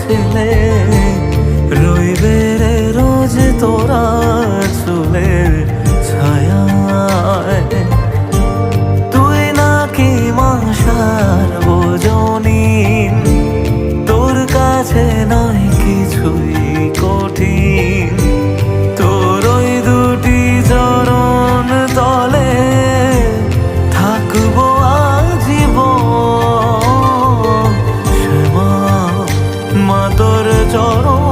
ছেলে রইবে রে রোজ তোরা চুলের ছায়ায়। তুই নাকি মাসার বোঝনিন, তোর কাছে নয় কিছুই কঠিন। তোর ওই দুটি চরণ তলে থাকবো আজীবন। শ্যামা মা তোর চরণ